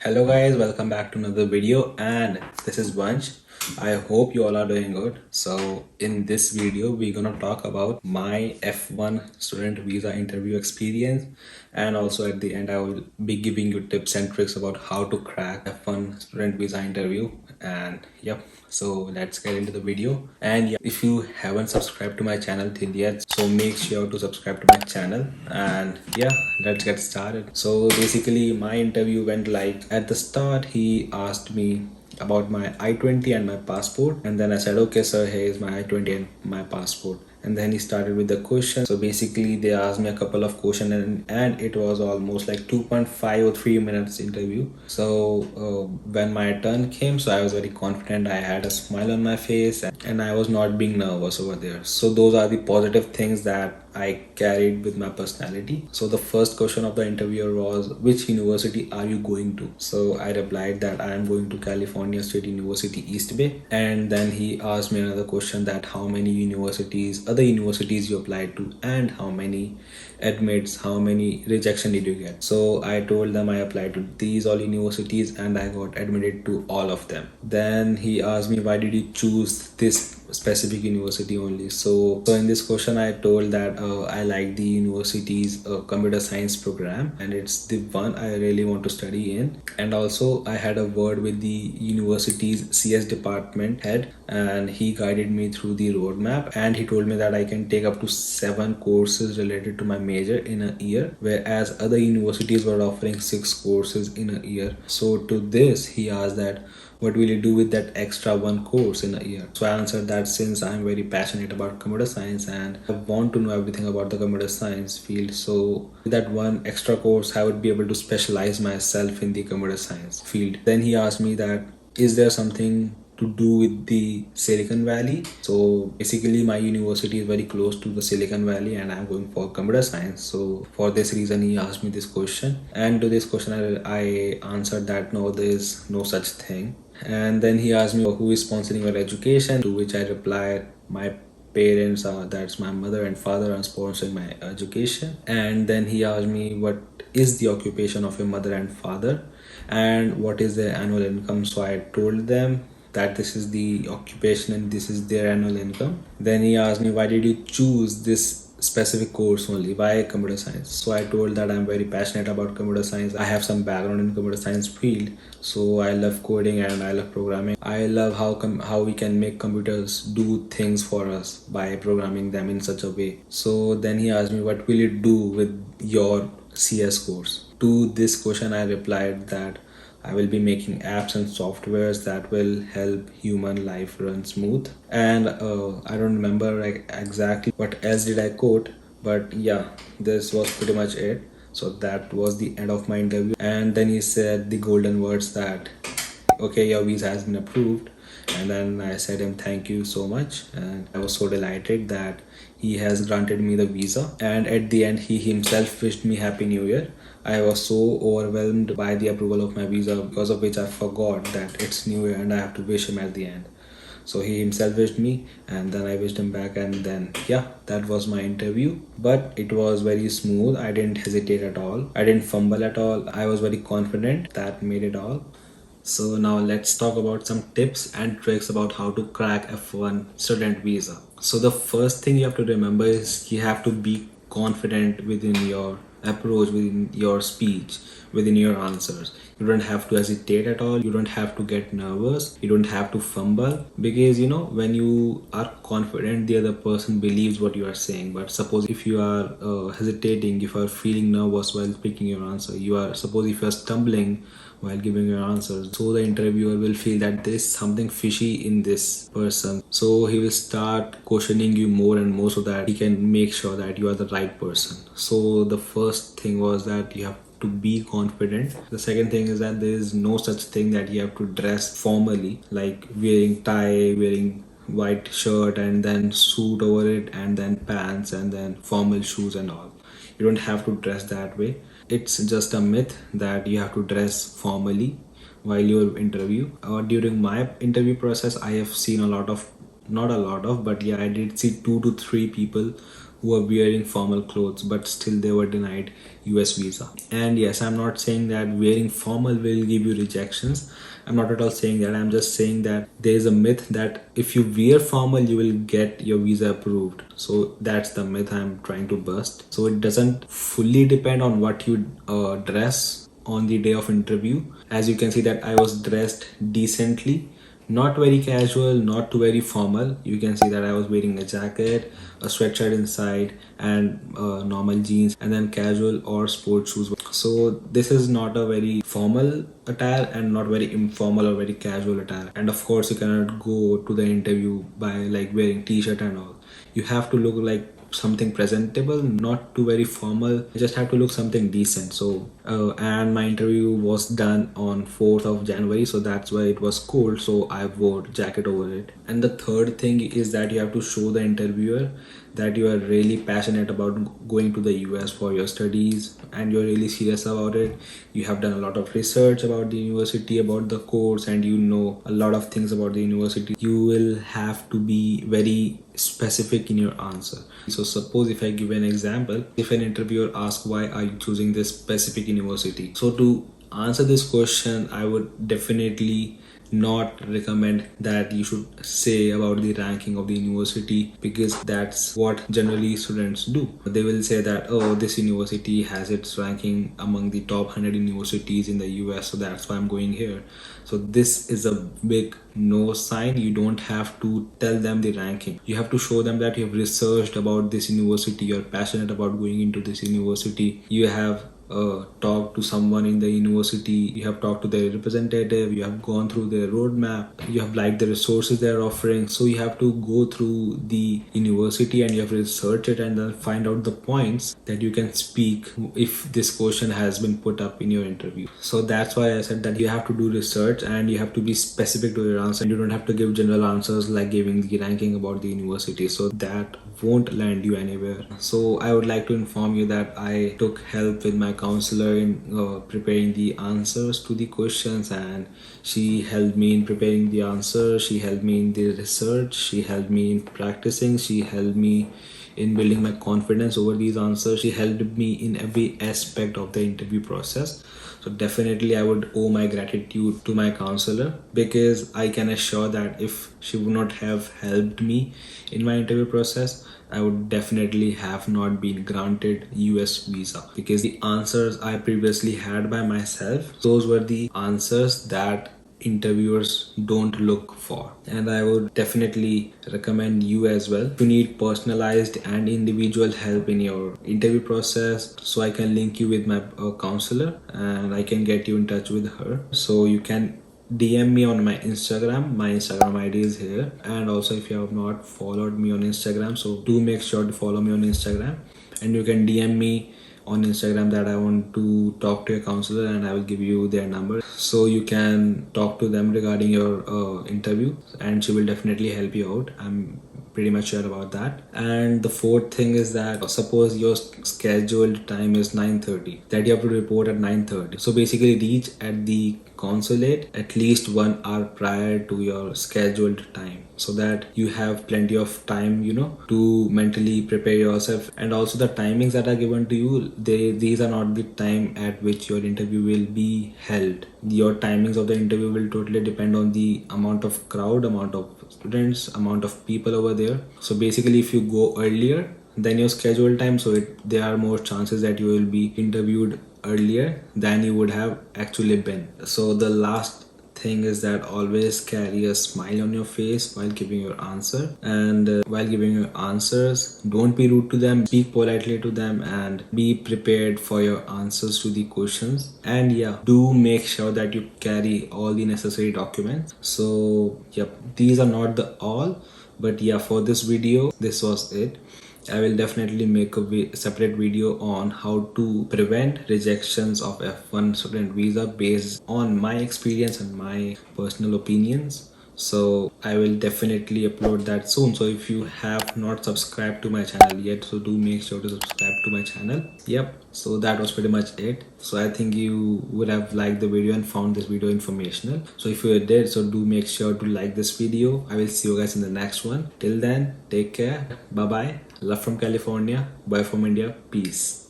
Hello guys, welcome back to another video, and this is Vansh. I hope you all are doing good. So in this video we're gonna talk about my F1 student visa interview experience, and also at the end I will be giving you tips and tricks about how to crack F1 student visa interview. And yep, so let's get into the video. And yeah, if you haven't subscribed to my channel till yet, so make sure to subscribe to my channel. And yeah, let's get started. So basically my interview went like, at the start he asked me about my I-20 and my passport, and then I said, okay sir, here is my I-20 and my passport. And then he started with the question. So basically they asked me a couple of questions, and it was almost like 2.5 or 3 minutes interview. So when my turn came, so I was very confident, I had a smile on my face, and I was not being nervous over there. So those are the positive things that I carried with my personality. So the first question of the interviewer was, which university are you going to? So I replied that I am going to California State University East Bay. And then he asked me another question, that how many other universities you applied to, and how many admits, how many rejection did you get? So I told them I applied to these all universities and I got admitted to all of them. Then he asked me, why did you choose this specific university only? So in this question I told that I like the university's computer science program, and it's the one I really want to study in. And also I had a word with the university's CS department head, and he guided me through the roadmap, and he told me that I can take up to 7 courses related to my major in a year, whereas other universities were offering 6 courses in a year. So to this he asked that, what will you do with that extra 1 course in a year? So I answered that since I'm very passionate about computer science and I want to know everything about the computer science field, so with that 1 extra course I would be able to specialize myself in the computer science field. Then he asked me that, is there something to do with the Silicon Valley? So basically my university is very close to the Silicon Valley and I'm going for computer science. So for this reason he asked me this question, and to this question I answered that no, there is no such thing. And then he asked me, who is sponsoring your education? To which I replied, my parents are, that's my mother and father, are sponsoring my education. And then he asked me, what is the occupation of your mother and father, and what is their annual income? So I told them that this is the occupation and this is their annual income. Then he asked me, why did you choose this specific course only, why computer science? So I told that I'm very passionate about computer science, I have some background in computer science field, so I love coding and I love programming. I love how we can make computers do things for us by programming them in such a way. So then he asked me, what will you do with your CS course? To this question I replied that I will be making apps and softwares that will help human life run smooth. And I don't remember like exactly what else did I quote, but yeah, this was pretty much it. So that was the end of my interview. And then he said the golden words that, okay, your visa has been approved. And then I said him, thank you so much. And I was so delighted that he has granted me the visa. And at the end, he himself wished me Happy New Year. I was so overwhelmed by the approval of my visa, because of which I forgot that it's New Year and I have to wish him at the end. So he himself wished me, and then I wished him back, and then yeah, that was my interview. But it was very smooth. I didn't hesitate at all. I didn't fumble at all. I was very confident. That made it all. So now let's talk about some tips and tricks about how to crack F1 student visa. So the first thing you have to remember is you have to be confident within your approach, within your speech, within your answers. You don't have to hesitate at all. You don't have to get nervous. You don't have to fumble, because when you are confident, the other person believes what you are saying. But suppose if you are hesitating, if you are feeling nervous while speaking your answer, suppose if you are stumbling while giving your answers, so the interviewer will feel that there is something fishy in this person, so he will start questioning you more and more, so that he can make sure that you are the right person. So the first thing was that you have to be confident. The second thing is that there is no such thing that you have to dress formally, like wearing tie, wearing white shirt and then suit over it, and then pants, and then formal shoes and all. You don't have to dress that way. It's just a myth that you have to dress formally while you interview. Or during my interview process, I have seen a lot of, not a lot of, but yeah, I did see 2 to 3 people who were wearing formal clothes, but still they were denied US visa. And yes, I'm not saying that wearing formal will give you rejections. I'm not at all saying that. I'm just saying that there is a myth that if you wear formal, you will get your visa approved. So that's the myth I'm trying to bust. So it doesn't fully depend on what you dress on the day of interview. As you can see that I was dressed decently, not very casual, not too very formal. You can see that I was wearing a jacket, a sweatshirt inside, and normal jeans, and then casual or sports shoes. So this is not a very formal attire and not very informal or very casual attire. And of course, you cannot go to the interview by like wearing t-shirt and all. You have to look like something presentable, not too very formal. You just have to look something decent. So and my interview was done on 4th of January, so that's why it was cold, so I wore jacket over it. And the third thing is that you have to show the interviewer that you are really passionate about going to the US for your studies and you're really serious about it. You have done a lot of research about the university, about the course, and you know a lot of things about the university. You will have to be very specific in your answer. So suppose if I give an example, if an interviewer asks why are you choosing this specific university, so to answer this question I would definitely not recommend that you should say about the ranking of the university, because that's what generally students do. They will say that, oh, this university has its ranking among the top 100 universities in the US, so that's why I'm going here. So this is a big no sign. You don't have to tell them the ranking. You have to show them that you have researched about this university, you're passionate about going into this university, you have talked to someone in the university, you have talked to their representative, you have gone through their roadmap, you have liked the resources they're offering. So you have to go through the university and you have to research it and then find out the points that you can speak if this question has been put up in your interview. So that's why I said that you have to do research and you have to be specific to your answer. You don't have to give general answers like giving the ranking about the university, so that won't land you anywhere. So I would like to inform you that I took help with my counselor in preparing the answers to the questions, and she helped me in preparing the answers, she helped me in the research, she helped me in practicing, she helped me in building my confidence over these answers. She helped me in every aspect of the interview process. So definitely I would owe my gratitude to my counselor, because I can assure that if she would not have helped me in my interview process, I would definitely have not been granted US visa, because the answers I previously had by myself, those were the answers that interviewers don't look for. And I would definitely recommend you as well. If you need personalized and individual help in your interview process, so I can link you with my counselor and I can get you in touch with her. So you can DM me on my Instagram. My Instagram ID is here. And also, if you have not followed me on Instagram, so do make sure to follow me on Instagram. And you can DM me on Instagram that I want to talk to a counselor, and I will give you their number. So you can talk to them regarding your interview, and she will definitely help you out. I'm pretty much sure about that. And the fourth thing is that suppose your scheduled time is 9:30, that you have to report at 9:30. So basically reach at the consulate at least 1 hour prior to your scheduled time, so that you have plenty of time, to mentally prepare yourself. And also the timings that are given to you, these are not the time at which your interview will be held. Your timings of the interview will totally depend on the amount of crowd, amount of students, amount of people over there. So basically if you go earlier than your scheduled time, so there are more chances that you will be interviewed earlier than you would have actually been. So the last thing is that always carry a smile on your face while giving your answer. And while giving your answers, don't be rude to them, speak politely to them, and be prepared for your answers to the questions. And yeah, do make sure that you carry all the necessary documents. So yep, these are not the all, but yeah, for this video this was it. I will definitely make a separate video on how to prevent rejections of F1 student visa based on my experience and my personal opinions. so I will definitely upload that soon. So if you have not subscribed to my channel yet, so do make sure to subscribe to my channel. Yep, so that was pretty much it. So I think you would have liked the video and found this video informational. So if you did, so do make sure to like this video. I will see you guys in the next one. Till then, take care. Bye bye. Love from California. Bye from India. Peace.